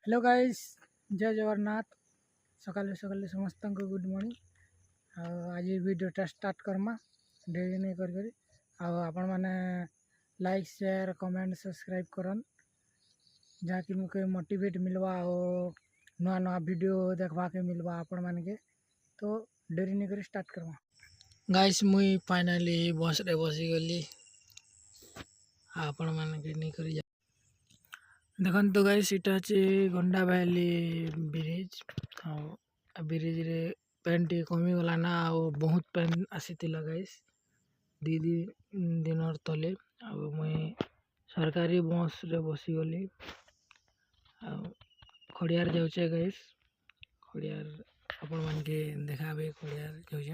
Hello guys, जय जगन्नाथ। सकाले सकाले समस्त को गुड मॉर्निंग। आज वीडियोटा स्टार्ट करमा डेरी नहीं कर आपण मैंने लाइक शेयर कमेंट सब्सक्राइब करन जहाँकि मुझे मोटिवेट मिलवा और नुआ नुआ वीडियो देखवा के मिलवा आपण मान के। तो डेरी नहीं कर स्टार्ट करमा। गाइस मुई फाइनली बस रे बसी गली आपण मान के नहीं करी देखो गाइस इटा अच्छे गंडा वैली ब्रिज। ब्रिज रे पेन टी कमी गला ना बहुत पेन आसी गाइस दीदी दिन तले मुई सरकारी बस रे बसी गली खड़ियार जाऊे गाइस। खड़ियार आपण मान के देखाबे खड़ियार जाऊे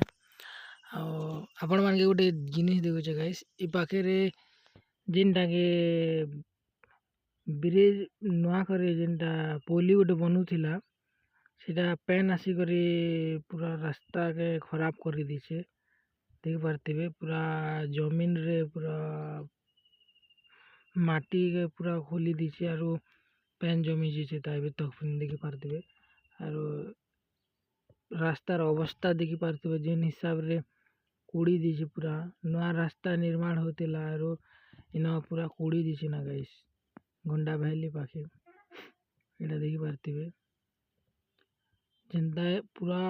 आपण मान के गोटे जिनिस देखुचे गाइस इ पाखे रे जिनटा के ब्रिज नुआ करे जेनटा पोली गोटे बनूला सीटा पेन आसिक पूरा रास्ता के खराब कर दीचे देख पारे। पूरा जमीन रे पूरा माटी के पूरा खोली दीचे आर पेन जमी जाइए तक देख पारे। आर रास्तार अवस्था देखी पारे जेन हिसाब रे कूड़ी दीचे पूरा नुआ रास्ता निर्माण होता आर इन पूरा कूड़ी दीचे ना गाइस गंडा वैली पाखे एटा देखी पारे जेनता पूरा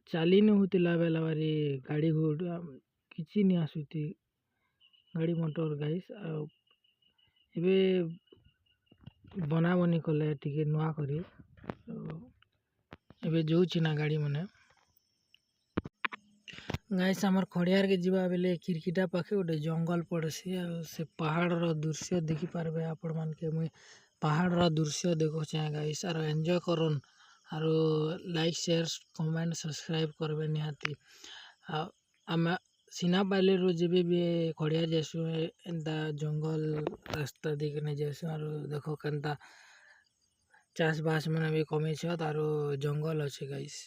चली नहीं होता बेला बारी गाड़ी घोड़ा किसी नहीं आसुती गाड़ी मोटर गाइस एबे बना बनी कले टिके नुआ करी एबे जाऊँ ना गाड़ी मने गाइस आमर खड़ियार के जीवा बेले किरकिटा पाखे गोटे जंगल पड़सी से पहाड़ रो दृश्य देखी पारबे आपण मान के मुई पहाड़ रो दृश्य देखो चाहे गाइस आर एंजॉय करन आर लाइक शेयर कमेंट सब्सक्राइब करबे निहाती। आम सीना पाले रो जेबे भी खड़ियार जैसु एंता जंगल रास्ता देख नहीं जैसु आर देखो केनता चाष बास मैंने भी कमी छ आर जंगल अच्छे गाइस।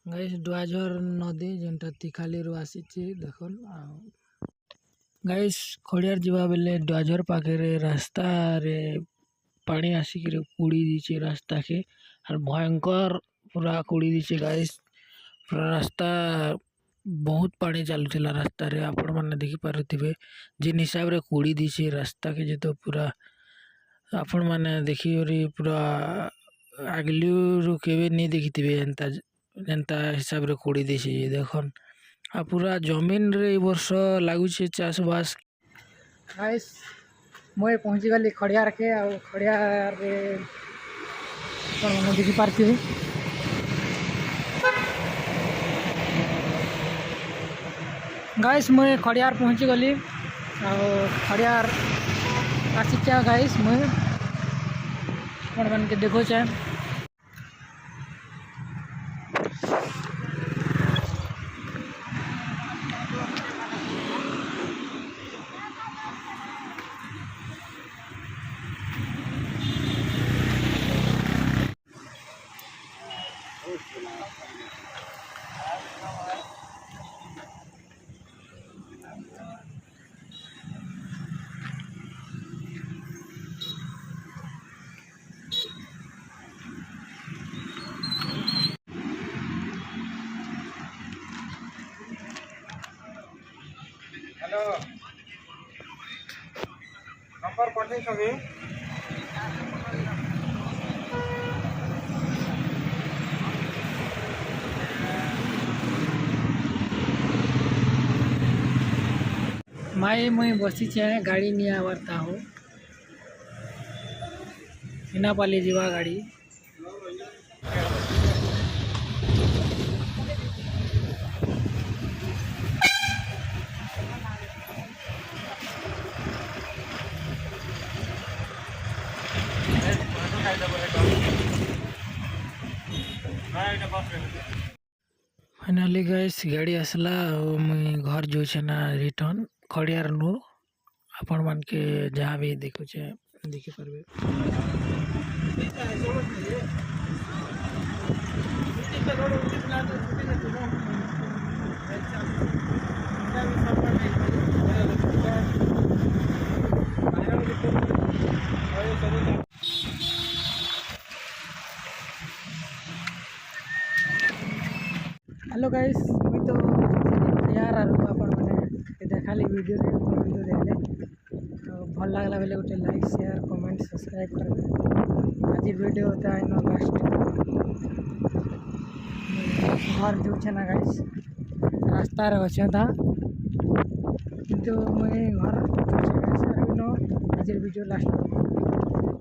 गाइस डुआझर नदी जेनटा तिखाली रू आसी देखन गाइस खड़ियार जीवा बेले डुआझर पाखे रे रास्ता रे पानी आसिक कूड़ी दीचे रास्ता के और भयंकर पूरा कूड़ी दीचे गाइस। पूरा रास्ता बहुत पानी चलुला रास्ता रे आपण मैंने देखी पारे जिन हिसाब रे कूड़ी दीचे रास्ता के जो पूरा आपण मैंने देखी पूरा आगलू के नहीं देखी एंता एंता हिसाब रे कूड़ी देसी देखन आ पूरा जमीन रे वर्ष लगुचे चाष बास। गाइस मैं पहुंची गली खड़ियार के खड़ियार रे देखी पारती गाइस मैं खड़ियार पहुंची गली खड़ियार आसी क्या गाइस मैं मन के देखो चाहे हेलो नंबर पठे सभी माई मुई बसी चाहे गाड़ी नहीं आवरता हो हिनापाली जीवा गाड़ी फाइनाली गाइस गाड़ी आसला मुई घर जो ना रिटर्न खड़ियार नु आपण मान के जहाँ भी देखुचे देखी पारबे। हेलो गाइस मुई तो यार आरो आपण मैंने देखाली वीडियो रे वीडियो देखले तो भल लागला बेले गोटे लाइक शेयर कमेंट सब्सक्राइब करबे। आज वीडियो होता है नो लास्ट घर जो ना गाइस रास्ता रे अच्छे था किंतु मुई घर आज वीडियो लास्ट